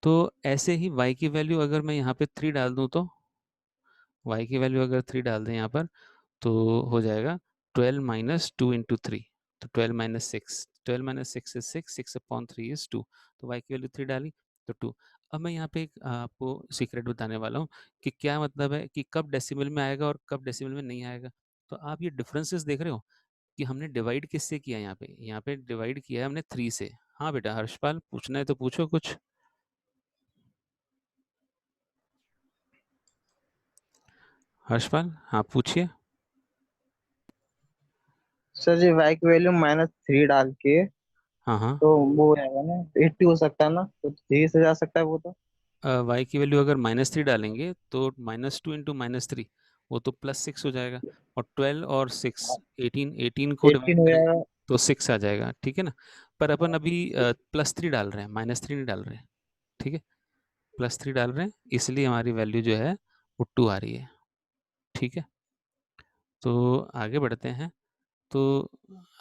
तो ऐसे ही y की वैल्यू अगर मैं यहाँ पे 3 डाल दूँ तो y की वैल्यू अगर 3 डाल दें यहाँ पर तो हो जाएगा 12 माइनस 2 इंटू 3, तो 12 माइनस 6, 12 माइनस 6 इज 6, 6/3 इज 2, तो y की वैल्यू 3 डाली तो 2। अब मैं यहाँ पे एक आपको सीक्रेट बताने वाला हूँ कि क्या मतलब है कि कब डेसिमल में आएगा और कब डेसिमल में नहीं आएगा। तो आप ये डिफरेंसेस देख रहे हो कि हमने डिवाइड किससे किया, यहाँ पे डिवाइड किया है हमने 3 से। हाँ बेटा हर्षपाल, पूछना है तो पूछो कुछ। हर्षपाल हाँ पूछिए। सर जी y की वैल्यू -3 डाल के हाँ हाँ। तो वो आएगा ना, 80 हो सकता है ना, तो 3 से जा सकता है वो तो। y की वैल्यू अगर -3 डालेंगे तो -2 इंटू -3 वो तो +6 हो जाएगा, और 12 और 6 18, 18 को डिवाइड 18 हो करेंगे जाएगा। तो 6 आ जाएगा, ठीक है ना। पर अपन अभी +3 डाल रहे हैं, -3 नहीं डाल रहे हैं, ठीक है। +3 डाल रहे हैं इसलिए हमारी वैल्यू जो है वो 2 आ रही है, ठीक है। तो आगे बढ़ते हैं। तो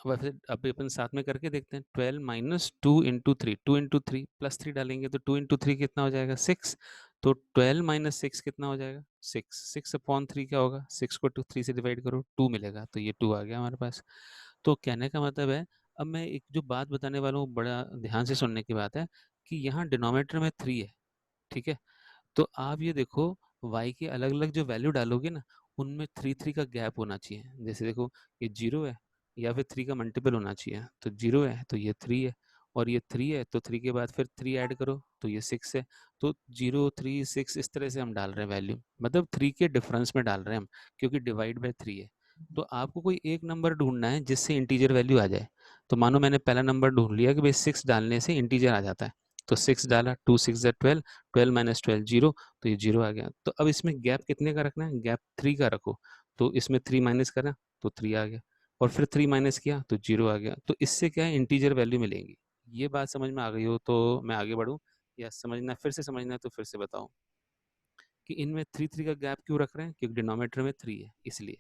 वैसे अभी अपन साथ में करके देखते हैं। 12 माइनस 2 इंटू 3, 2 इंटू 3 +3 डालेंगे तो 2 इंटू 3 कितना हो जाएगा 6, तो 12 माइनस 6 कितना हो जाएगा 6, 6/3 क्या होगा, 6 को 3 से डिवाइड करो 2 मिलेगा, तो ये 2 आ गया हमारे पास। तो कहने का मतलब है, अब मैं एक जो बात बताने वाला हूँ बड़ा ध्यान से सुनने की बात है कि यहाँ डिनोमिनेटर में 3 है, ठीक है। तो आप ये देखो y के अलग अलग जो वैल्यू डालोगे ना उनमें 3 का गैप होना चाहिए। जैसे देखो ये 0 है या फिर 3 का मल्टीपल होना चाहिए, तो 0 है तो ये 3 है, और ये 3 है तो 3 के बाद फिर 3 ऐड करो तो ये 6 है। तो 0 3 6 इस तरह से हम डाल रहे हैं वैल्यू, मतलब 3 के डिफरेंस में डाल रहे हैं हम, क्योंकि डिवाइड बाय 3 है। तो आपको कोई एक नंबर ढूंढना है जिससे इंटीजर वैल्यू आ जाए। तो मानो मैंने पहला नंबर ढूंढ लिया कि भाई 6 डालने से इंटीजर आ जाता है, तो 6 डाला, 2 6 12, 12 माइनस 12 जीरो, तो ये जीरो आ गया। तो अब इसमें गैप कितने का रखना है, गैप 3 का रखो, तो इसमें 3 माइनस करा तो 3 आ गया, और फिर 3 माइनस किया तो जीरो आ गया। तो इससे क्या है इंटीजर वैल्यू मिलेंगी। ये बात समझ में आ गई हो तो मैं आगे बढ़ूं, या समझना फिर से समझना है तो फिर से बताओ कि इनमें 3 का गैप क्यों रख रहे हैं, क्योंकि डिनोमिनेटर में 3 है इसलिए।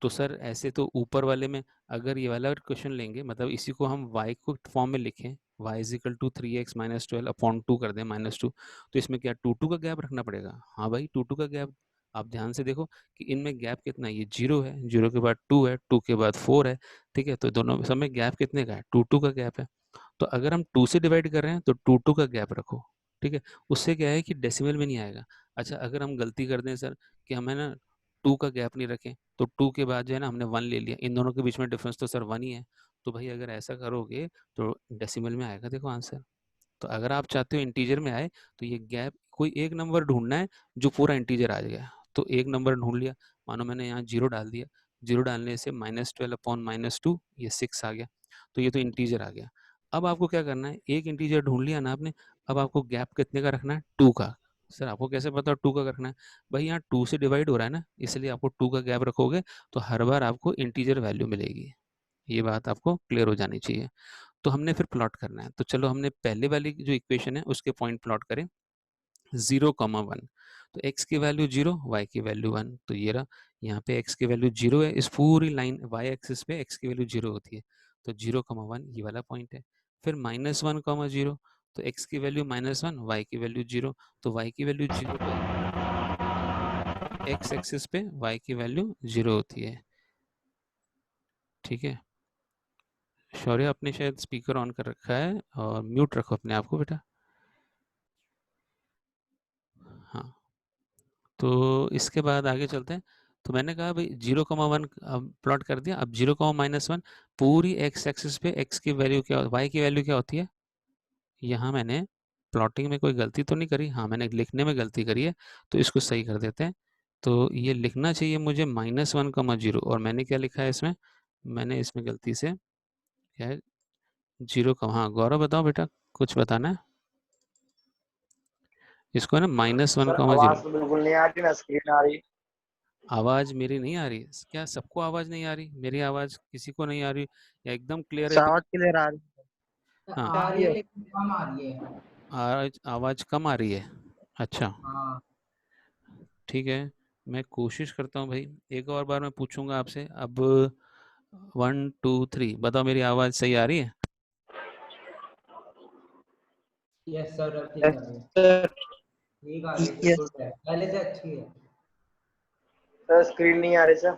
तो सर ऐसे तो ऊपर वाले में अगर ये वाला क्वेश्चन लेंगे, मतलब इसी को हम y को फॉर्म में लिखें, y is equal to 3x - 12/2 कर दें -2, तो इसमें क्या 2 का गैप रखना पड़ेगा। हाँ भाई 2 का गैप। आप ध्यान से देखो कि इनमें गैप कितना है, ये 0 है, 0 के बाद 2 है, 2 के बाद 4 है, ठीक है। तो दोनों सब में गैप कितने का है, 2 का गैप है। तो अगर हम 2 से डिवाइड कर रहे हैं तो 2 का गैप रखो, ठीक है। उससे क्या है कि डेसिमल में नहीं आएगा। अच्छा अगर हम गलती कर दें सर कि हमें ना 2 का गैप नहीं रखें, तो 2 के बाद जो है ना हमने 1 ले लिया, इन दोनों के बीच में डिफरेंस तो सर 1 ही है। तो भाई अगर ऐसा करोगे तो डेसिमल में आएगा देखो आंसर। तो अगर आप चाहते हो इंटीजर में आए तो ये गैप कोई एक नंबर ढूंढना है जो पूरा इंटीजर आ जाएगा। तो एक नंबर ढूंढ लिया, मानो मैंने यहाँ 0 डाल दिया, 0 डालने से -12/-2 ये 6 आ गया, तो ये तो इंटीजर आ गया। अब आपको क्या करना है, एक इंटीजर ढूंढ लिया ना आपने, अब आपको गैप कितने का रखना है, 2 का। सर आपको कैसे पता 2 का रखना है, भाई यहाँ 2 से डिवाइड हो रहा है ना, इसलिए आपको 2 का गैप रखोगे तो हर बार आपको इंटीजर वैल्यू मिलेगी। ये बात आपको क्लियर हो जानी चाहिए। तो हमने फिर प्लॉट करना है, तो चलो हमने पहले वाली जो इक्वेशन है उसके पॉइंट प्लॉट करें। 0,1, तो x की वैल्यू 0, y की वैल्यू 1, तो ये रहा। यहाँ पे x की वैल्यू 0 है, इस पूरी लाइन y एक्सिस पे x की वैल्यू 0 होती है, तो 0,1 ये वाला पॉइंट है। फिर -1,0, तो x की वैल्यू -1, y की वैल्यू 0, तो y की वैल्यू 0 पे x एक्सिस पे y की वैल्यू 0 होती है, ठीक है। शौर्य आपने शायद स्पीकर ऑन कर रखा है, और म्यूट रखो अपने आप को बेटा। हाँ, तो इसके बाद आगे चलते हैं। तो मैंने कहा भाई 0,1 अब प्लॉट कर दिया, अब 0,-1 पूरी x एक्सिस पे x की वैल्यू क्या, y की वैल्यू क्या होती है। यहाँ मैंने प्लॉटिंग में कोई गलती तो नहीं करी, हाँ मैंने लिखने में गलती करी है, तो इसको सही कर देते हैं। तो ये लिखना चाहिए मुझे -1,0, और मैंने क्या लिखा है इसमें, मैंने इसमें गलती से क्या है 0, हाँ गौरव बताओ बेटा, कुछ बताना है इसको, है ना सर -1,0। आवाज तो बिल्कुल नहीं आ रही ना, स्क्रीन आ रही। आवाज मेरी नहीं आ रही, क्या सबको आवाज नहीं आ रही, मेरी आवाज किसी को नहीं आ रही, या एकदम क्लियर है आवाज क्लियर आ रही हाँ, आ रही है लेकिन कम आ रही है। आज आवाज कम आ रही है, अच्छा हाँ ठीक है। मैं कोशिश करता हूँ भाई, एक और बार मैं पूछूंगा आपसे अब। 1 2 3 बताओ मेरी आवाज सही आ रही है। यस सर, अब ठीक आ रही है। सर ठीक आ रही है सर, यस गुड है, पहले से अच्छी है। सर, स्क्रीन नहीं आ रही सर।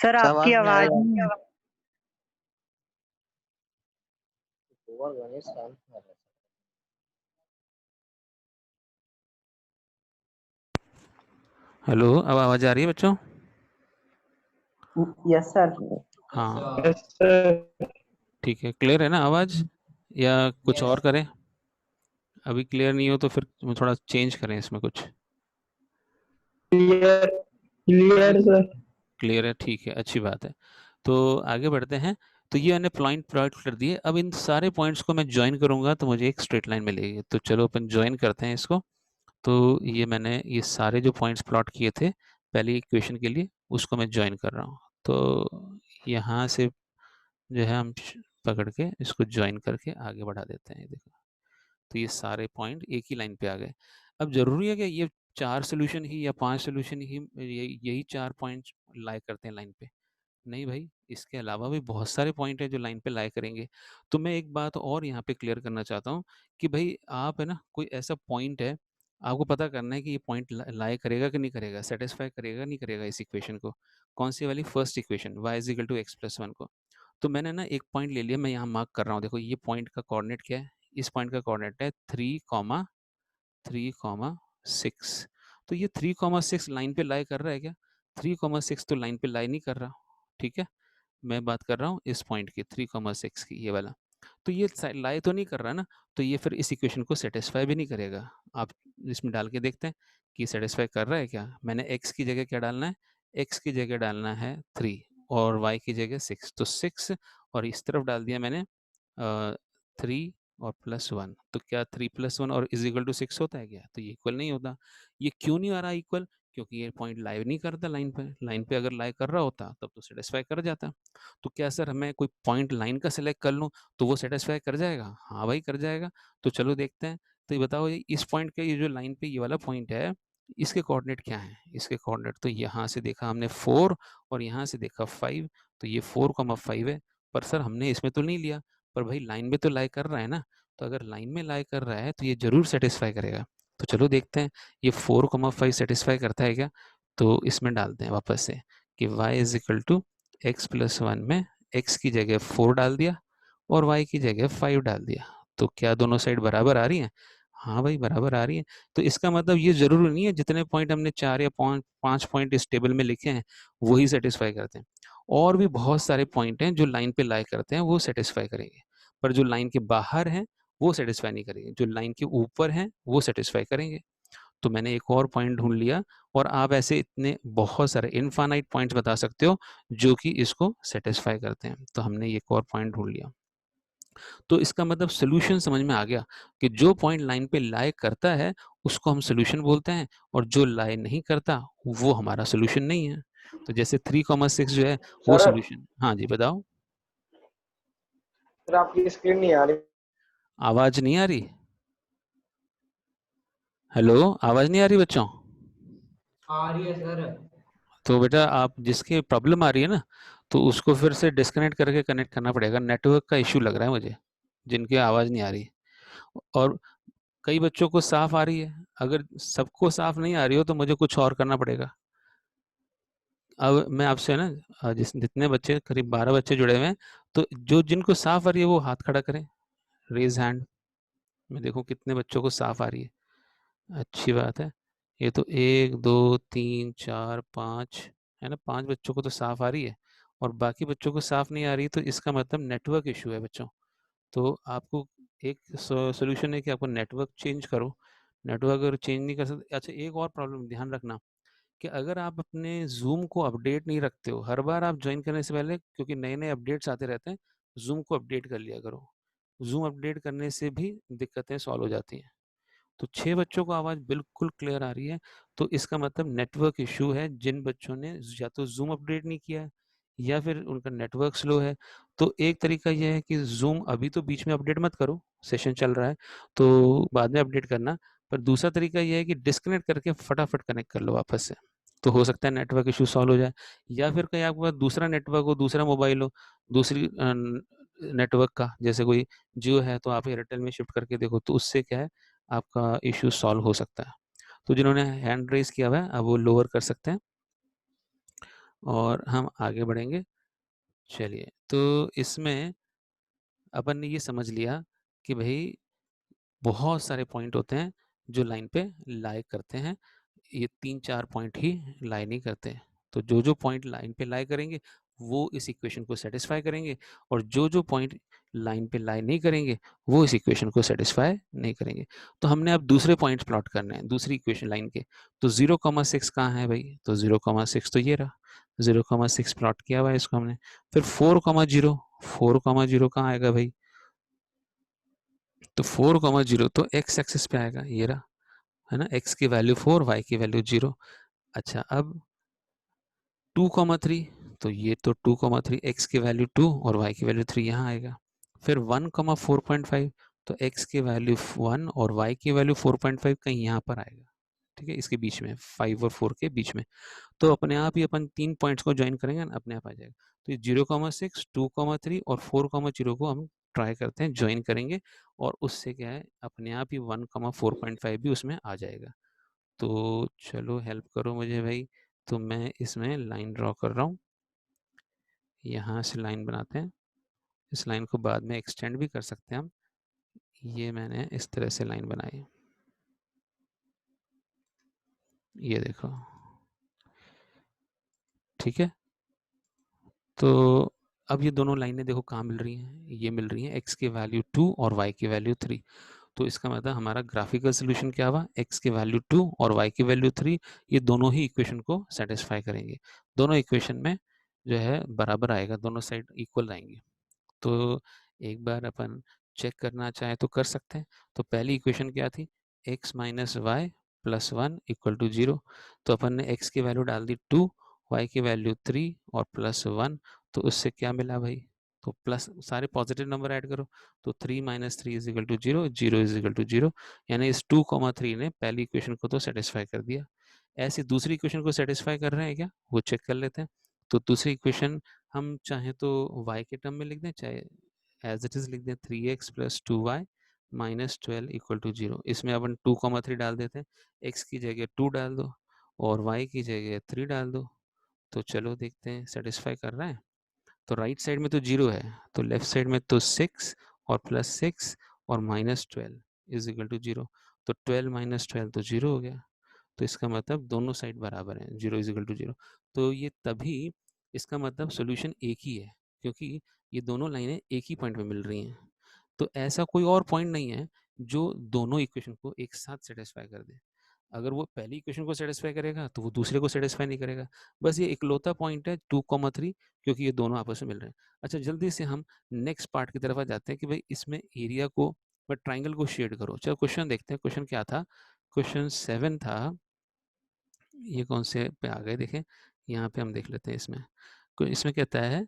सर आपकी आवाज नहीं आ हेलो, अब आवाज़ आ रही है बच्चों? रही। Yes sir. हाँ, यस सर। ठीक है। क्लियर है ना आवाज़, या कुछ यस। और करें? अभी क्लियर नहीं हो तो फिर थोड़ा चेंज करें इसमें कुछ। Clear clear sir. क्लियर है, ठीक है, अच्छी बात है। तो आगे बढ़ते हैं। तो ये मैंने पॉइंट प्लॉट कर दिए। अब इन सारे पॉइंट्स को मैं ज्वाइन करूंगा तो मुझे एक स्ट्रेट लाइन मिलेगी। तो चलो अपन ज्वाइन करते हैं इसको। तो ये मैंने ये सारे जो पॉइंट्स प्लॉट किए थे पहली इक्वेशन के लिए, उसको मैं ज्वाइन कर रहा हूँ। तो यहाँ से जो है हम पकड़ के इसको ज्वाइन करके आगे बढ़ा देते हैं। देखो, तो ये सारे पॉइंट एक ही लाइन पे आ गए। अब जरूरी है कि ये 4 सोल्यूशन ही या 5 सोल्यूशन ही यही 4 पॉइंट लाई करते हैं लाइन पे? नहीं भाई, इसके अलावा भी बहुत सारे पॉइंट हैं जो लाइन पे लाई करेंगे। तो मैं एक बात और यहाँ पे क्लियर करना चाहता हूँ कि भाई आप है ना, कोई ऐसा पॉइंट है, आपको पता करना है कि ये पॉइंट लाई करेगा कि नहीं करेगा, सेटिस्फाई करेगा नहीं करेगा इस इक्वेशन को। कौन सी वाली? First equation, y is equal to x plus one को। तो मैंने ना एक पॉइंट ले लिया, मैं यहाँ मार्क कर रहा हूँ। देखो, ये पॉइंट का कोऑर्डिनेट क्या है? इस पॉइंट का कोऑर्डिनेट है 3,6। तो ये 3,6 लाइन पे लाई कर रहा है क्या? 3,6 तो लाइन पे लाई नहीं कर रहा। ठीक है, मैं बात कर रहा हूँ इस पॉइंट की, 3,6 की, ये वाला। तो ये लाई तो नहीं कर रहा ना, तो ये फिर इस इक्वेशन को सेटिस्फाई भी नहीं करेगा। आप इसमें डाल के देखते हैं कि सेटिस्फाई कर रहा है क्या। मैंने x की जगह क्या डालना है? x की जगह डालना है 3 और y की जगह 6। तो 6 और इस तरफ डाल दिया मैंने 3 और प्लस वन। तो क्या 3 प्लस वन और इज इक्वल टू 6 होता है क्या? तो ये इक्वल नहीं होता। ये क्यों नहीं आ रहा इक्वल? क्योंकि ये पॉइंट लाइव नहीं करता लाइन पे। लाइन पे अगर लाइव कर रहा होता तब तो सेटिस्फाई कर जाता। तो क्या सर मैं कोई पॉइंट लाइन का सिलेक्ट कर लूँ तो वो सेटिस्फाई कर जाएगा? हाँ भाई, कर जाएगा। तो चलो देखते हैं। तो ये बताओ, ये इस पॉइंट का, ये जो लाइन पे ये वाला पॉइंट है, इसके कोऑर्डिनेट क्या है? इसके कोऑर्डिनेट तो यहाँ से देखा हमने 4 और यहाँ से देखा 5। तो ये 4,5 है। पर सर हमने इसमें तो नहीं लिया। पर भाई लाइन में तो लाई कर रहा है ना। तो अगर लाइन में लाई कर रहा है तो ये जरूर सेटिस्फाई करेगा। तो चलो देखते हैं ये 4,5 सेटिस्फाई करता है क्या। तो इसमें डालते हैं वापस से कि y is equal to x plus one में x की जगह 4 डाल दिया और y की जगह 5 डाल दिया। तो क्या दोनों साइड बराबर आ रही हैं? हाँ भाई, बराबर आ रही है। तो इसका मतलब ये जरूरी नहीं है जितने पॉइंट हमने 4 या 5 पॉइंट इस टेबल में लिखे हैं वही सेटिस्फाई करते हैं। और भी बहुत सारे पॉइंट हैं जो लाइन पे लाई करते हैं, वो सेटिस्फाई करेंगे। पर जो लाइन के बाहर हैं वो सेटिस्फाई नहीं करेंगे। जो लाइन के ऊपर हैं वो सेटिस्फाई करेंगे। तो मैंने एक और पॉइंट ढूंढ लिया। और आप ऐसे इतने बहुत सारे इनफाइनाइट पॉइंट्स बता सकते हो जो कि इसको सेटिस्फाई करते हैं। तो हमने एक और पॉइंट ढूंढ लिया। तो इसका मतलब सोल्यूशन समझ में आ गया कि जो पॉइंट लाइन पे लाई करता है उसको हम सोल्यूशन बोलते हैं, और जो लाई नहीं करता वो हमारा सोल्यूशन नहीं है। तो जैसे 3,6 जो है वो सर सोल्यूशन। हाँ जी, बताओ। सर आपकी स्क्रीन नहीं आ रही। आवाज नहीं आ रही? हेलो, आवाज नहीं आ रही बच्चों? आ रही है सर। तो बेटा, आप जिसके प्रॉब्लम आ रही है ना, तो उसको फिर से डिस्कनेक्ट करके कनेक्ट करना पड़ेगा। नेटवर्क का इशू लग रहा है मुझे, जिनकी आवाज़ नहीं आ रही। और कई बच्चों को साफ आ रही है। अगर सबको साफ नहीं आ रही हो तो मुझे कुछ और करना पड़ेगा। अब मैं आपसे ना जितने बच्चे, करीब 12 बच्चे जुड़े हुए हैं, तो जो जिनको साफ आ रही है वो हाथ खड़ा करें, रेज हैंड। मैं देखूं कितने बच्चों को साफ आ रही है। अच्छी बात है। ये तो 1 2 3 4 5 है ना, 5 बच्चों को तो साफ आ रही है, और बाकी बच्चों को साफ नहीं आ रही, तो इसका मतलब नेटवर्क इशू है बच्चों। तो आपको एक सोल्यूशन है कि आपको नेटवर्क चेंज करो। नेटवर्क अगर चेंज नहीं कर सकते, अच्छा एक और प्रॉब्लम ध्यान रखना, कि अगर आप अपने जूम को अपडेट नहीं रखते हो, हर बार आप ज्वाइन करने से पहले, क्योंकि नए नए अपडेट्स आते रहते हैं, जूम को अपडेट कर लिया करो। जूम अपडेट करने से भी दिक्कतें सॉल्व हो जाती हैं। तो 6 बच्चों को आवाज़ बिल्कुल क्लियर आ रही है, तो इसका मतलब नेटवर्क इशू है। जिन बच्चों ने या तो जूम अपडेट नहीं किया है, या फिर उनका नेटवर्क स्लो है। तो एक तरीका यह है कि जूम अभी तो बीच में अपडेट मत करो, सेशन चल रहा है, तो बाद में अपडेट करना। पर दूसरा तरीका यह है कि डिस्कनेक्ट करके फटाफट कनेक्ट कर लो वापस से, तो हो सकता है नेटवर्क इशू सॉल्व हो जाए। या फिर कहीं आपके पास दूसरा नेटवर्क हो, दूसरा मोबाइल हो, दूसरी नेटवर्क का, जैसे कोई जियो है तो आप एयरटेल में शिफ्ट करके देखो, तो उससे क्या है, आपका इश्यू सॉल्व हो सकता है। तो जिन्होंने हैंड रेज किया हुआ है अब वो लोअर कर सकते हैं, और हम आगे बढ़ेंगे। चलिए, तो इसमें अपन ने ये समझ लिया कि भाई बहुत सारे पॉइंट होते हैं जो लाइन पे लाई करते हैं, ये 3 4 पॉइंट ही लाई नहीं करते। तो जो जो पॉइंट लाइन पे लाई करेंगे वो इस इक्वेशन को सेटिस्फाई करेंगे, और जो जो पॉइंट लाइन पे लाई नहीं करेंगे वो इस इक्वेशन को सेटिस्फाई नहीं करेंगे। तो हमने अब दूसरे पॉइंट्स प्लॉट करने हैं दूसरी इक्वेशन लाइन के। तो 0,6 कहाँ है भाई, तो 0,6 तो ये रहा, 0,6 प्लॉट किया हुआ है इसको हमने। फिर 4,0, 4,0 कहाँ आएगा भाई, तो 4,0 तो एक्स एक्सिस पे आएगा, ये रहा, है ना, एक्स की वैल्यू 4, वाई की वैल्यू 0। अच्छा, अब 2,3, तो ये तो 2,3, एक्स की वैल्यू 2 और वाई की वैल्यू 3 यहाँ आएगा। फिर 1,4.5, तो एक्स की वैल्यू 1 और वाई की वैल्यू 4.5 कहीं यहाँ पर आएगा, ठीक है, इसके बीच में, 5 और 4 के बीच में। तो अपने आप ही अपन 3 पॉइंट्स को ज्वाइन करेंगे ना, अपने आप आ जाएगा। तो ये 0,6, 2,3 और 4,0 को हम ट्राई करते हैं, ज्वाइन करेंगे, और उससे क्या है, अपने आप ही 1,4.5 भी उसमें आ जाएगा। तो चलो हेल्प करो मुझे भाई। तो मैं इसमें लाइन ड्रॉ कर रहा हूँ, यहाँ से लाइन बनाते हैं। इस लाइन को बाद में एक्सटेंड भी कर सकते हैं हम। ये मैंने इस तरह से लाइन बनाई, ये देखो, ठीक है। तो अब ये दोनों लाइनें देखो कहाँ मिल रही हैं, ये मिल रही हैं एक्स की वैल्यू 2 और वाई की वैल्यू 3। तो इसका मतलब हमारा ग्राफिकल सोल्यूशन क्या हुआ, एक्स की वैल्यू 2 और वाई की वैल्यू 3, ये दोनों ही इक्वेशन को सेटिस्फाई करेंगे। दोनों इक्वेशन में जो है बराबर आएगा, दोनों साइड इक्वल आएंगी। तो एक बार अपन चेक करना चाहे तो कर सकते हैं। तो पहली इक्वेशन क्या थी, x minus y plus 1 equal to 0। तो अपन ने x की वैल्यू डाल दी 2, y की वैल्यू 3 और प्लस 1। तो उससे क्या मिला भाई, तो प्लस, सारे पॉजिटिव नंबर ऐड करो, तो 3 minus 3 is equal to 0, 0 is equal to 0। यानी इस 2,3 ने पहली इक्वेशन को तो सेटिस्फाई कर दिया। ऐसे दूसरी इक्वेशन को सेटिस्फाई कर रहे हैं क्या, वो चेक कर लेते हैं। तो दूसरी इक्वेशन हम चाहे तो y के टर्म में लिख दें, चाहे एज इट इज लिख दें, 3x plus 2y minus 12 equal to 0। इसमें अपन 2,3 डाल देते हैं, x की जगह 2 डाल दो और y की जगह 3 डाल दो। तो चलो देखते हैं सेटिस्फाई कर रहा है। तो राइट साइड में तो 0 है, तो लेफ्ट साइड में तो 6 और प्लस 6 और माइनस 12 इज इक्वल टू 0। तो 12 माइनस 12 तो 0 हो गया। तो इसका मतलब दोनों साइड बराबर हैं, 0 इज इक्वल टू 0। तो ये तभी, इसका मतलब सोल्यूशन एक ही है, क्योंकि ये दोनों लाइनें एक ही पॉइंट पे मिल रही हैं। तो ऐसा कोई और पॉइंट नहीं है जो दोनों इक्वेशन को एक साथ सेटिस्फाई कर दे। अगर वो पहली इक्वेशन को सेटिस्फाई करेगा तो वो दूसरे को सेटिस्फाई नहीं करेगा। बस ये इकलौता पॉइंट है 2,3, क्योंकि ये दोनों आपस में मिल रहे हैं। अच्छा, जल्दी से हम नेक्स्ट पार्ट की तरफ आ जाते हैं कि भाई इसमें एरिया को, ट्राइंगल को शेड करो। चलो क्वेश्चन देखते हैं, क्वेश्चन क्या था। क्वेश्चन 7 था, ये कौन से पे आ गए देखें, यहाँ पे हम देख लेते हैं। इसमें कहता है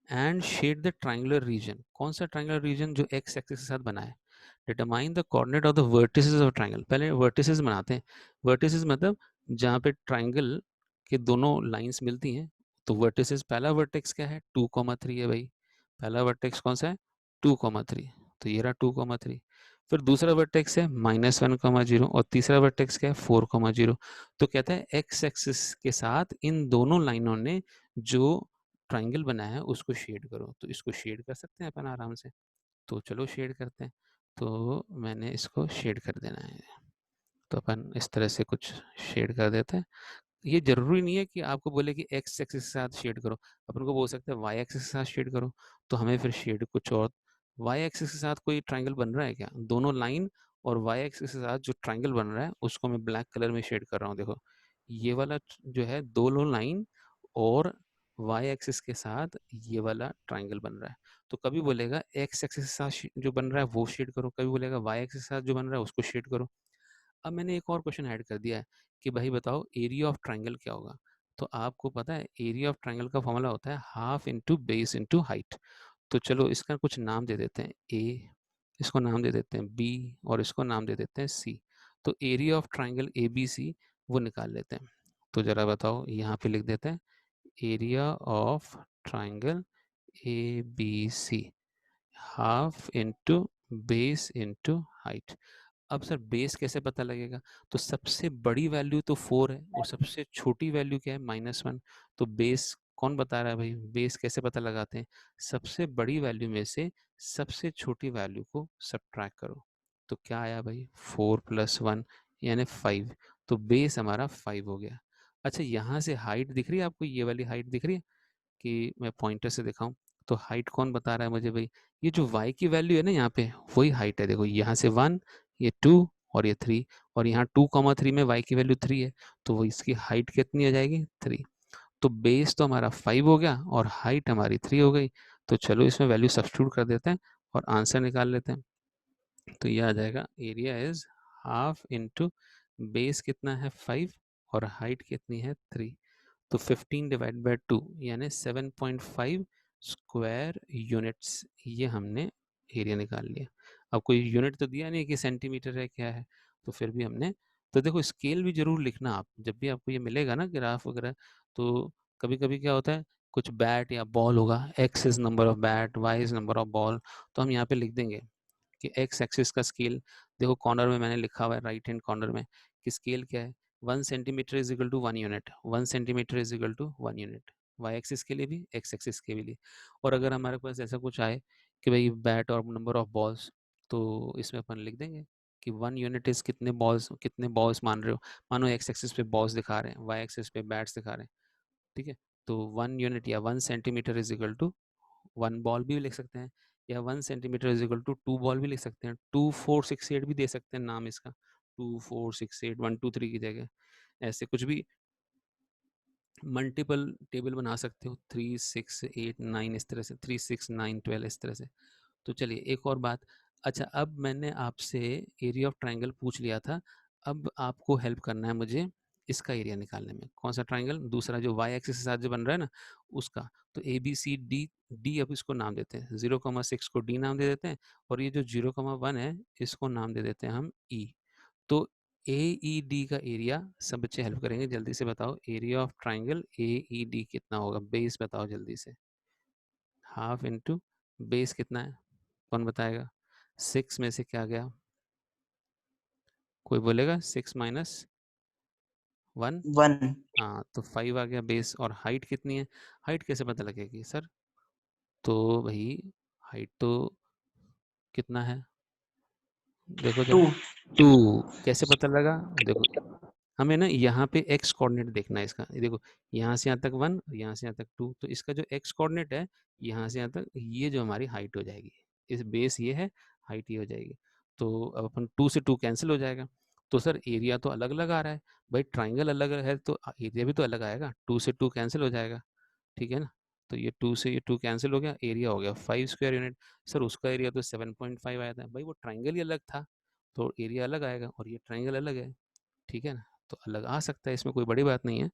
and shade the triangular region. कौन सा ट्राइंगुलर रीजन, जो एक्स एक्सिस के साथ बना है। Determine the coordinate of the vertices of triangle. पहले वर्टिसेस बनाते हैं। वर्टिसेस मतलब जहाँ पे ट्राइंगल के दोनों लाइंस मिलती हैं। तो वर्टिसेस, पहला वर्टेक्स क्या है, 2,3 है भाई। पहला वर्टेक्स कौन सा है, 2,3। तो ये रहा 2,3। फिर दूसरा वर्टेक्स है -1, 0 और तीसरा वर्टेक्स क्या है 4, 0। तो कहता है एक्स एक्सिस के साथ इन दोनों लाइनों ने जो ट्राइंगल बनाया है उसको शेड करो। तो इसको शेड कर सकते हैं अपन आराम से, तो चलो शेड करते हैं। तो मैंने इसको शेड कर देना है, तो अपन इस तरह से कुछ शेड कर देते हैं। ये जरूरी नहीं है कि आपको बोले कि एक्स एक्सिस के साथ शेड करो, अपन को बोल सकते हैं वाई एक्सिस के साथ शेड करो, तो हमें फिर शेड कुछ और। वाई एक्सिस के साथ कोई ट्राइंगल बन रहा है क्या? दोनों लाइन और वाई एक्सिस के साथ जो ट्राइंगल बन रहा है उसको मैं ब्लैक कलर में शेड कर रहा हूँ। देखो ये वाला जो है दोनों लाइन और वाई एक्सिस के साथ ये वाला ट्राइंगल बन रहा है। तो कभी बोलेगा एक्स एक्सिस के साथ जो बन रहा है वो शेड करो, कभी बोलेगा वाई एक्सिस के साथ जो बन रहा है उसको शेड करो। अब मैंने एक और क्वेश्चन ऐड कर दिया है कि भाई बताओ एरिया ऑफ ट्राइंगल क्या होगा। तो आपको पता है एरिया ऑफ ट्राइंगल का फॉर्मूला होता है half into base into height. तो चलो इसका कुछ नाम दे देते हैं ए, इसको नाम दे देते हैं बी और इसको नाम दे देते हैं सी। तो area of triangle A B C वो निकाल लेते हैं। तो जरा बताओ यहाँ पे लिख देते हैं area of triangle A B C half into base into height. अब सर बेस कैसे पता लगेगा? तो सबसे बड़ी वैल्यू तो 4 है और सबसे छोटी वैल्यू क्या है -1। तो बेस कौन बता रहा है भाई? बेस कैसे पता लगाते हैं? सबसे बड़ी वैल्यू में से सबसे छोटी वैल्यू को सब्ट्रैक्ट करो। तो क्या आया भाई 4 + 1 यानी 5। तो बेस हमारा 5 हो गया। अच्छा यहाँ से हाइट दिख रही है आपको? ये वाली हाइट दिख रही है कि मैं पॉइंटर से दिखाऊं? तो हाइट कौन बता रहा है मुझे भाई? ये जो y की वैल्यू है ना यहाँ पे वही हाइट है। देखो यहाँ से 1, ये 2 और ये 3 और यहाँ 2,3 में y की वैल्यू 3 है, तो वो इसकी हाइट कितनी हो जाएगी 3। तो बेस तो हमारा 5 हो गया और हाइट हमारी 3 हो गई। तो चलो इसमें वैल्यू सब्स्टिट्यूट कर देते हैं और आंसर निकाल लेते हैं। तो ये आ जाएगा area is half into base कितना है 5 और हाइट कितनी है 3। तो 15/2 यानी 7.5 स्क्वायर यूनिट्स, ये हमने एरिया निकाल लिया। अब कोई यूनिट तो दिया नहीं कि सेंटीमीटर है क्या है, तो फिर भी हमने, तो देखो स्केल भी जरूर लिखना आप जब भी आपको ये मिलेगा ना ग्राफ वगैरह। तो कभी कभी क्या होता है कुछ बैट या बॉल होगा, x is number of bat, y is number of ball, तो हम यहाँ पे लिख देंगे कि एक्स एक्सिस का स्केल, देखो कॉर्नर में मैंने लिखा हुआ है राइट हैंड कॉर्नर में कि स्केल क्या है 1 centimetre is equal to 1 unit, 1 centimetre is equal to 1 unit, y axis के लिए भी एक्स एक्सिस के लिए। और अगर हमारे पास ऐसा कुछ आए कि भाई बैट और नंबर ऑफ बॉल्स, तो इसमें अपन लिख देंगे कि 1 यूनिट इज कितने बॉल्स मान रहे हो। मानो एक्स एक्सिस पे बॉल्स दिखा रहे हैं, वाई एक्सिस पे बैट्स दिखा रहे हैं, ठीक है। तो 1 यूनिट या 1 centimetre is equal to 1 ball भी लिख सकते हैं, या 1 centimetre is equal to 2 ball भी लिख सकते हैं, 2 4 6 8 भी दे सकते हैं नाम इसका, 2 4 6 8 1 2 3 की जगह ऐसे कुछ भी मल्टीपल टेबल बना सकते हो, 3 6 8 9 इस तरह से, 3 6 9 12 इस तरह से। तो चलिए एक और बात, अच्छा अब मैंने आपसे एरिया ऑफ ट्राइंगल पूछ लिया था, अब आपको हेल्प करना है मुझे इसका एरिया निकालने में। कौन सा ट्राइंगल? दूसरा जो वाई एक्सिस के साथ जो बन रहा है ना उसका। तो A B C D, D अब इसको नाम देते हैं, 0,6 को डी नाम दे देते हैं और ये जो 0,1 है इसको नाम दे देते हैं हम ई। तो ए ई डी का एरिया, सब बच्चे हेल्प करेंगे, जल्दी से बताओ area of triangle A E D कितना होगा? बेस बताओ जल्दी से, हाफ इंटू बेस कितना है, कौन बताएगा? 6 में से क्या गया? कोई बोलेगा 6 - 1। 1 हाँ तो 5 आ गया बेस। और हाइट कितनी है? हाइट कैसे पता लगेगी सर? तो भाई हाइट तो कितना है देखो जरा, 2 2। कैसे पता लगा? देखो हमें ना यहाँ पे एक्स कोऑर्डिनेट देखना है इसका, ये देखो यहाँ से यहाँ तक 1, यहाँ से यहाँ तक 2, तो इसका जो एक्स कोऑर्डिनेट है यहाँ से यहाँ तक, ये जो हमारी हाइट हो जाएगी, इस बेस ये है, हाइट ये हो जाएगी। तो अब अपन 2 से 2 कैंसिल हो जाएगा। तो सर एरिया तो अलग अलग आ रहा है, भाई ट्राइंगल अलग है तो एरिया भी तो अलग आएगा, 2 से 2 कैंसिल हो जाएगा, ठीक है ना। तो ये 2 से ये 2 कैंसिल हो गया, एरिया हो गया 5 स्क्वायर यूनिट। सर उसका एरिया तो 7.5 आया था, भाई वो ट्राइंगल ही अलग था तो एरिया अलग आएगा, और ये ट्राइंगल अलग है, ठीक है ना। तो अलग आ सकता है, इसमें कोई बड़ी बात नहीं है,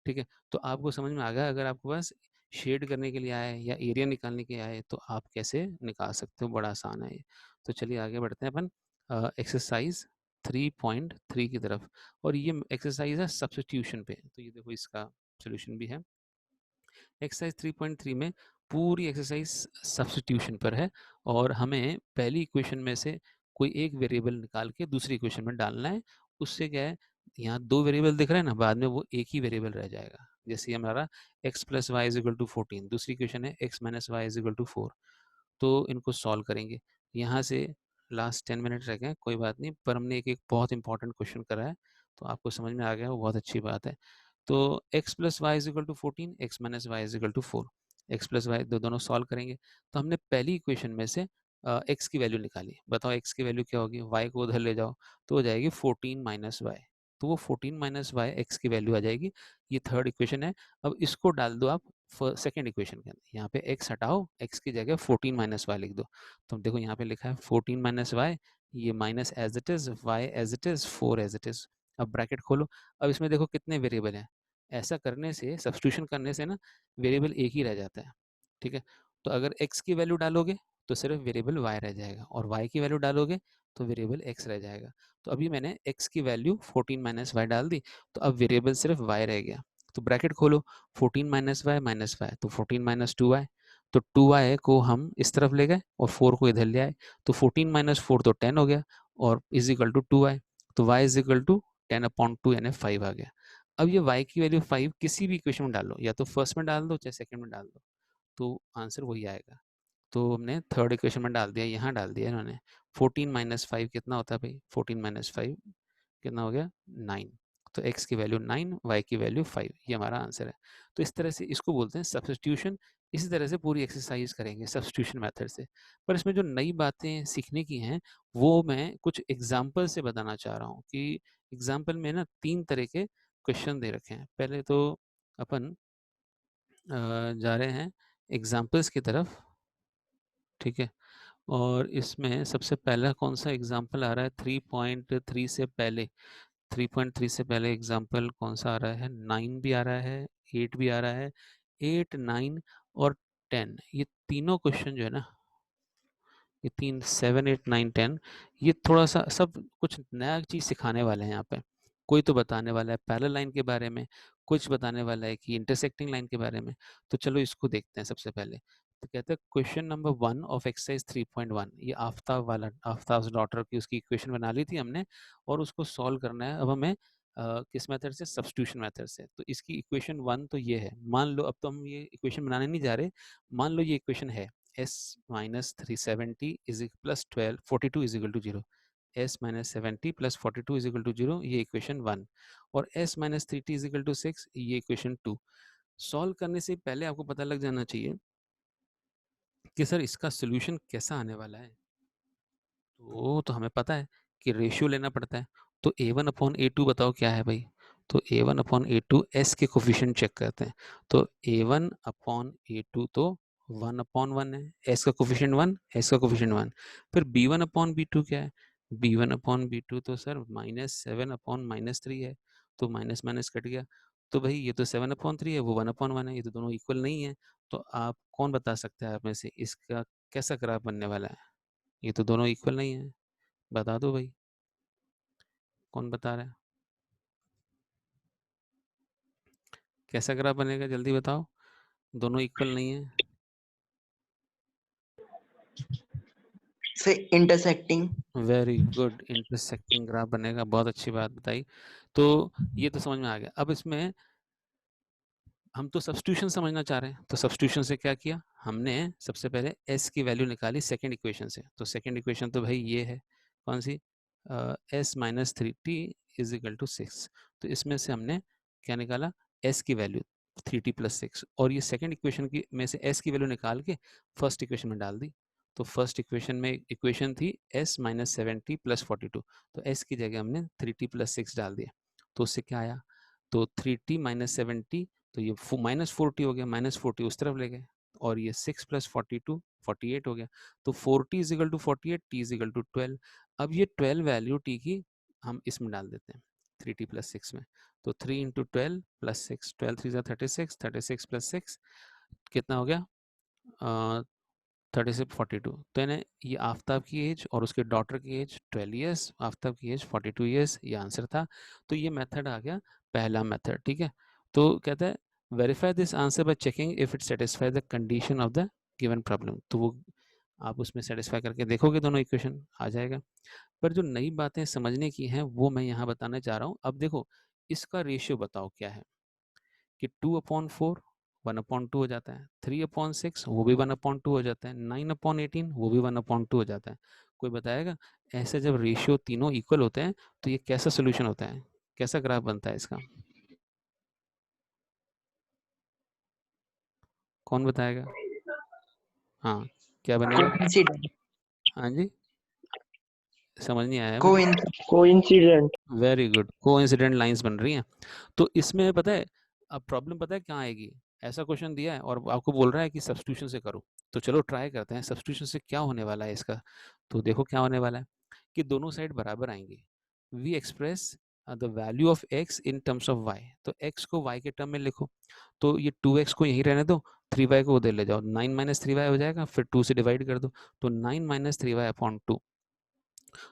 ठीक है। तो आपको समझ में आ गया, अगर आपके पास शेड करने के लिए आए या एरिया निकालने के लिए आए तो आप कैसे निकाल सकते हो, बड़ा आसान है ये। तो चलिए आगे बढ़ते हैं अपन एक्सरसाइज 3.3 की तरफ, और ये एक्सरसाइज है सब्स्टिट्यूशन पे। तो ये देखो इसका सोल्यूशन भी है। एक्सरसाइज 3.3 में पूरी एक्सरसाइज सब्स्टिट्यूशन पर है, और हमें पहली इक्वेशन में से कोई एक वेरिएबल निकाल के दूसरी इक्वेशन में डालना है। उससे क्या है, यहाँ 2 वेरिएबल दिख रहे हैं ना, बाद में वो एक ही वेरिएबल रह जाएगा। जैसे हमारा x + y = 14, दूसरी इक्वेशन है x - y = 4। तो इनको सॉल्व करेंगे। यहाँ से लास्ट 10 मिनट रह गए, कोई बात नहीं, पर हमने एक बहुत इंपॉर्टेंट क्वेश्चन करा है, तो आपको समझ में आ गया, वो बहुत अच्छी बात है। तो x + y = 14, x - y = 4, x + y दोनों सॉल्व करेंगे। तो हमने पहली इक्वेशन में से x की वैल्यू निकाली। बताओ x की वैल्यू क्या होगी? y को उधर ले जाओ तो हो जाएगी 14 - y। तो वो 14 - y x की वैल्यू आ जाएगी। ये थर्ड इक्वेशन है। अब इसको डाल दो आप सेकेंड इक्वेशन के अंदर। यहाँ पे x हटाओ, x की जगह 14 - y लिख दो। तो देखो यहाँ पे लिखा है 14 - y, ये minus as it is, y as it is, 4 as it is. अब ब्रैकेट खोलो। अब इसमें देखो कितने वेरिएबल हैं। ऐसा करने से, सब्स्टिट्यूशन करने से ना, वेरिएबल एक ही रह जाता है। ठीक है, तो अगर x की वैल्यू डालोगे तो सिर्फ वेरिएबल y रह जाएगा, और y की वैल्यू डालोगे तो वेरिएबल x रह जाएगा। तो अभी मैंने x की वैल्यू 14 - y डाल दी, तो अब वेरिएबल सिर्फ y रह गया। तो ब्रैकेट खोलो, 14 - y - y, तो 14 - 2y। तो 2y को हम इस तरफ ले गए और 4 को इधर ले आए, तो 14 - 4 तो 10 हो गया, और इज इक्वल टू 2y। तो y इज इक्वल टू 10/2 यानी 5 आ गया। अब ये y की वैल्यू 5 किसी भी इक्वेशन में डालो, या तो फर्स्ट में डाल दो चाहे सेकंड में डाल दो, तो आंसर वही आएगा। तो हमने थर्ड इक्वेशन में डाल दिया, यहाँ डाल दिया इन्होंने। 14 - 5 कितना होता है भाई? 14 - 5 कितना हो गया? 9। तो x की वैल्यू 9, y की वैल्यू 5, ये हमारा आंसर है। तो इस तरह से इसको बोलते हैं सब्स्टिट्यूशन। इसी तरह से पूरी एक्सरसाइज करेंगे सब्स्टिट्यूशन मेथड से। पर इसमें जो नई बातें सीखने की हैं, वो मैं कुछ एग्जाम्पल से बताना चाह रहा हूँ कि एग्जाम्पल में ना 3 तरह के क्वेश्चन दे रखे हैं। पहले तो अपन जा रहे हैं एग्जाम्पल्स की तरफ। ठीक है, और इसमें सबसे पहला कौन सा एग्जाम्पल आ रहा है? 3.3 से पहले, 3.3 से पहले एग्जाम्पल कौन सा आ रहा है? 9 भी आ रहा है, 8 भी आ रहा है। 8, 9 और 10, ये तीनों क्वेश्चन जो है ना, ये 3, 7, 8, 9, 10, ये थोड़ा सा सब कुछ नया चीज़ सिखाने वाले हैं यहाँ पे। कोई तो बताने वाला है पैरेलल लाइन के बारे में, कुछ बताने वाला है कि इंटरसेक्टिंग लाइन के बारे में। तो चलो इसको देखते हैं सबसे पहले। तो कहते हैं क्वेश्चन नंबर 1 ऑफ एक्सरसाइज 3.1, ये आफ्ताब वाला, आफ्ताब डॉटर की उसकी इक्वेशन बना ली थी हमने, और उसको सॉल्व करना है अब हमें किस मेथड से? सब्स्टिट्यूशन मेथड से। तो इसकी इक्वेशन 1 तो ये है। मान लो, अब तो हम ये इक्वेशन बनाने नहीं जा रहे, मान लो ये इक्वेशन है s minus 370 is plus 12 42 is equal to 0, s minus 70 plus 42 is equal to 0, ये इक्वेशन 1, और s minus 3t is equal to 6, ये इक्वेशन 2। सॉल्व करने से पहले आपको पता लग जाना चाहिए कि सर इसका सोल्यूशन कैसा आने वाला है। तो हमें पता है कि रेशियो लेना पड़ता है। तो a1/a2 बताओ क्या है भाई? तो a1/a2 s के कोफिशिएंट चेक करते हैं। तो a1/a2 तो 1/1 है, s का कोफिशिएंट 1, s का कोफिशिएंट 1। फिर b1/b2 क्या है? b1/b2 तो सर -7/-3 है, तो माइनस माइनस कट गया। तो भाई ये तो 7/3 है, वो 1/1 है, ये तो दोनों इक्वल नहीं है। तो आप कौन बता सकता है आप में से इसका कैसा ग्राफ बनने वाला है? ये तो दोनों इक्वल नहीं है, बता दो भाई, कौन बता रहा है? कैसा ग्राफ बनेगा, जल्दी बताओ, दोनों इक्वल नहीं है। से intersecting. Very good, intersecting graph बनेगा, बहुत अच्छी बात बताई। तो ये तो समझ में आ गया। अब इसमें हम तो सब्स्टिट्यूशन समझना चाह रहे हैं, तो सब्स्टिट्यूशन से क्या किया हमने? सबसे पहले s की वैल्यू निकाली सेकंड इक्वेशन से। तो सेकंड इक्वेशन तो भाई ये है, कौन सी? s minus 3t is equal to 6। तो इसमें से हमने क्या निकाला? s की वैल्यू 3t plus 6, और ये सेकंड इक्वेशन की में से s की वैल्यू निकाल के फर्स्ट इक्वेशन में डाल दी। तो फर्स्ट इक्वेशन में इक्वेशन थी s minus 70 plus 42, तो s की जगह हमने 3t plus 6 डाल दिया। तो उससे क्या आया? तो 3t minus 70, तो ये -40 हो गया, -40 उस तरफ ले गए, और ये 6 + 42 48 हो गया। तो 4t is equal to 48, t is equal to 12। अब ये 12 वैल्यू t की हम इसमें डाल देते हैं 3t + 6 में। तो 3 × 12 + 6, 12 3 36, 36 + 6 कितना हो गया? 36 42। तो यानी ये आफ्ताब की एज और उसके डॉटर की एज 12 ईयर्स, आफ्ताब की एज 42 ईयर्स, ये आंसर था। तो ये मेथड आ गया, पहला मेथड। ठीक है, तो कहता है verify this answer by checking if it satisfy the condition of the given problem. तो वो आप उसमें सेटिस्फाई करके देखोगे दोनों इक्वेशन, आ जाएगा। पर जो नई बातें समझने की हैं वो मैं यहाँ बताना चाह रहा हूँ। अब देखो इसका रेशियो बताओ क्या है, कि 2/4 1/2 हो जाता है, 3/6 वो भी 1/2 हो जाता है, 9/18 वो भी 1/2 हो जाता है। कोई बताएगा ऐसे जब रेशियो तीनों इक्वल होते हैं तो ये कैसा सोल्यूशन होता है, कैसा ग्राफ बनता है इसका? कौन बताएगा? हाँ, क्या बनेगा? कोइंसिडेंट हाँ जी, समझ नहीं आया मेरे को। Coincident. Very good, coincident lines बन रही हैं। तो इसमें पता है अब प्रॉब्लम पता है कहाँ आएगी? ऐसा क्वेश्चन दिया है और आपको बोल रहा है कि सब्स्टिट्यूशन से करो, तो चलो ट्राई करते हैं सब्स्टिट्यूशन से क्या होने वाला है इसका। तो देखो क्या होने वाला है कि दोनों साइड बराबर आएंगी। We express the value of x in terms of y, तो x को y के टर्म में लिखो, तो ये 2x को यहीं रहने दो, 3y को उधर ले जाओ, 9 - 3y हो जाएगा, फिर 2 से डिवाइड कर दो, तो 9 - 3y/2।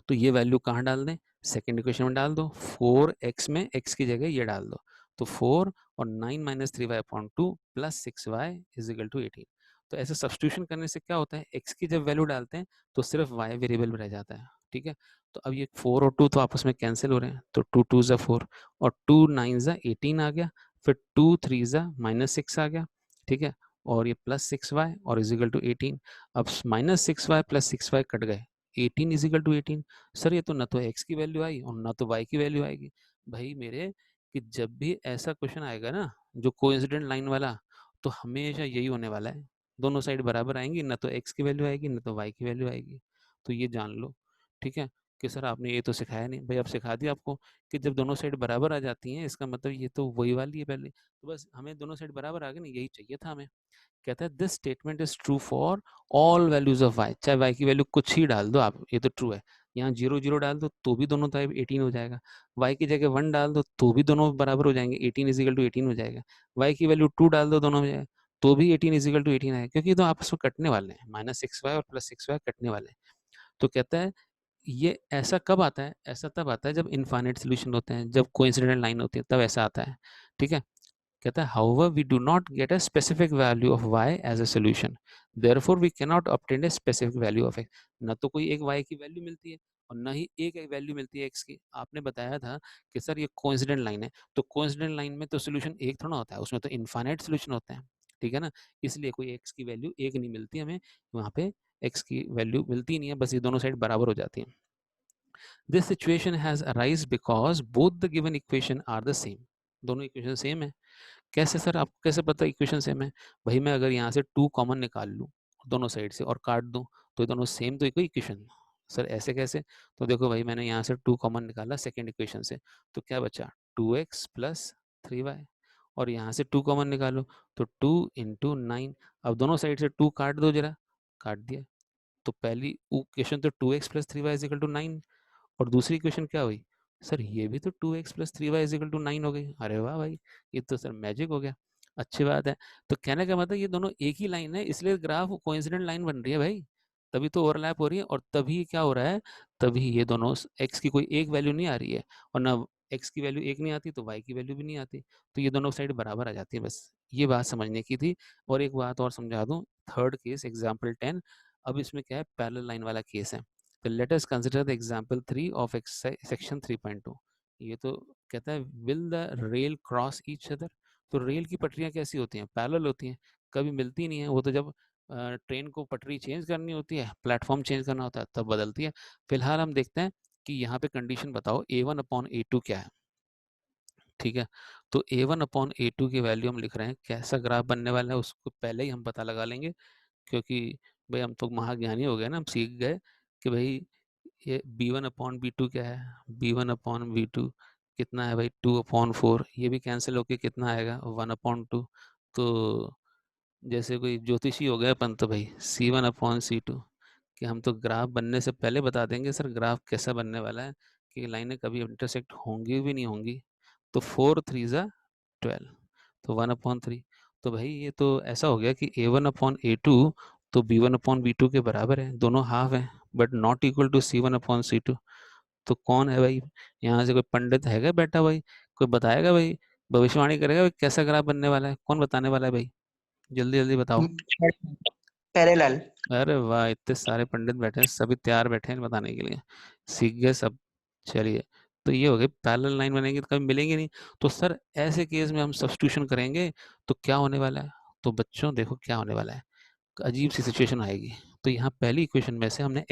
तो ये वैल्यू कहाँ डाल दें? सेकेंड इक्वेशन में डाल दो, 4x में x की जगह ये डाल दो, तो 4 और 9 - 3y/2 plus 6y is equal to 18। तो ऐसे सब्स्टिट्यूशन करने से क्या होता है, x की जब वैल्यू डालते हैं तो सिर्फ y वेरिएबल रह जाता है, ठीक है। तो अब ये 4 और 2 तो आपस में कैंसिल हो रहे हैं, तो 2 2 4 और 2 9 18 आ गया, फिर 2 3 -6 आ गया, ठीक है, और ये प्लस 6y और इज इक्वल टू 18। अब -6y प्लस 6y कट गए, 18 इज इक्वल टू 18। सर ये तो ना तो x की वैल्यू आई और ना तो y की वैल्यू आएगी। भाई मेरे कि जब भी ऐसा क्वेश्चन आएगा ना जो कोइंसिडेंट लाइन वाला, तो हमेशा यही होने वाला है, दोनों साइड बराबर आएंगी, ना तो x की वैल्यू आएगी ना तो y की वैल्यू आएगी। तो ये जान लो, ठीक है, कि सर आपने ये तो सिखाया नहीं। भाई अब सिखा दिया आपको कि जब दोनों साइड बराबर आ जाती हैं इसका मतलब ये तो वही वाली है पहले, तो बस हमें दोनों साइड बराबर आ गए ना, यही चाहिए था हमें। कहता है this statement is true for all values of y, चाहे y की वैल्यू कुछ ही डाल दो आप, ये तो ट्रू है। यहाँ 0 0 डाल दो तो भी दोनों टाइप 18 हो जाएगा, y की जगह 1 डाल दो तो भी दोनों बराबर हो जाएंगे, 18 इज इक्वल टू 18 हो जाएगा। y की वैल्यू 2 डाल दो दोनों में तो भी 18 इज इक्वल टू 18 आएगा, क्योंकि तो आपस में कटने वाले हैं, -6y और +6y कटने वाले हैं। तो कहता है ये ऐसा कब आता है, ऐसा तब आता है जब इनफाइनाइट सोल्यूशन होते हैं, जब कोइंसिडेंट लाइन होती है तब ऐसा आता है, ठीक है। कहता है however we do not get a specific value of y as a solution, therefore we cannot obtain a specific value of x। ना तो कोई एक y की वैल्यू मिलती है और ना ही एक वैल्यू मिलती है x की। आपने बताया था कि सर ये कोइंसिडेंट लाइन है, तो कोइंसिडेंट लाइन में तो सोल्यूशन एक थोड़ा होता है, उसमें तो इनफाइनाइट सोल्यूशन होते हैं, ठीक है ना। इसलिए कोई x की वैल्यू एक नहीं मिलती हमें, वहाँ पे x की वैल्यू मिलती नहीं है, बस ये दोनों साइड बराबर हो जाती है। This situation has arise because both the given equation are the same, दोनों इक्वेशन सेम है। कैसे सर, आपको कैसे पता इक्वेशन सेम है? भाई मैं अगर यहाँ से 2 कॉमन निकाल लूँ दोनों साइड से और काट दूँ तो ये दोनों सेम तो एक ही इक्वेशन। सर ऐसे कैसे? तो देखो भाई मैंने यहाँ से 2 कॉमन निकाला सेकंड इक्वेशन से, तो क्या बचा 2x प्लस 3y, और यहाँ से 2 कॉमन निकालो तो 2 इंटू 9। अब दोनों साइड से 2 काट दो जरा, काट दिया, तो पहली इक्वेशन तो 2x plus 3y is equal to 9, और दूसरी इक्वेशन क्या हुई? सर ये भी तो 2x plus 3y is equal to 9 हो गई। अरे वाह भाई, ये तो सर मैजिक हो गया, अच्छी बात है। तो कहने का मतलब ये दोनों एक ही लाइन है, इसलिए ग्राफ कोइंसिडेंट लाइन बन रही है भाई, तभी तो ओवरलैप हो रही है, और तभी क्या हो रहा है, तभी ये दोनों x की कोई एक वैल्यू नहीं आ रही है, और ना x की वैल्यू एक नहीं आती तो y की वैल्यू भी नहीं आती, तो ये दोनों साइड बराबर आ जाती है। बस ये बात समझने की थी। और एक बात और समझा दूं, थर्ड केस एग्जाम्पल 10, अब इसमें क्या है, पैरेलल लाइन वाला केस है। तो let us consider the example 3 of section 3.2। ये तो कहता है will the rail cross each other. तो रेल की पटरियां कैसी होती हैं, पैरेलल होती हैं, कभी मिलती नहीं है, वो तो जब ट्रेन को पटरी चेंज करनी होती है, प्लेटफॉर्म चेंज करना होता है तब बदलती है। फिलहाल हम देखते हैं कि यहाँ पे कंडीशन बताओ A1/A2 क्या है, ठीक है। तो A1/A2 की वैल्यू हम लिख रहे हैं, कैसा ग्राफ बनने वाला है उसको पहले ही हम पता लगा लेंगे, क्योंकि भाई हम तो महाज्ञानी हो गए ना, हम सीख गए कि भाई ये B1/B2 क्या है, B1/B2 कितना है भाई 2/4, ये भी कैंसिल होके कितना आएगा 1/2। तो जैसे कोई ज्योतिषी हो गया अपन तो भाई C1/C2, कि हम तो ग्राफ बनने से पहले बता देंगे सर ग्राफ कैसा बनने वाला है, कि लाइनें कभी इंटरसेक्ट होंगी भी नहीं होंगी। तो 4 3 12, तो 1/3। तो भाई ये तो ऐसा हो गया कि A1/A2 तो B1/B2 के बराबर है, दोनों हाफ है, but not equal to C1/C2। तो कौन है भाई, यहाँ से कोई पंडित हैगा बैठा भाई, कोई बताएगा भाई, भविष्यवाणी करेगा भाई कैसा ग्राफ बनने वाला है, कौन बताने वाला है भाई, जल्दी जल्दी बताओ। पैरेलल। अरे वाह, इतने सारे पंडित बैठे हैं, सभी तैयार बैठे हैं बताने के लिए, सीख गए सब। चलिए, तो ये हो गई पैरेलल लाइन बनेगी तो कभी मिलेंगे नहीं। तो सर ऐसे केस में हम सब्स्टिट्यूशन करेंगे तो क्या होने वाला है? तो बच्चों देखो क्या होने वाला है, अजीब सी सिचुएशन आएगी। तो यहाँ पहली इक्वेशन में से हमने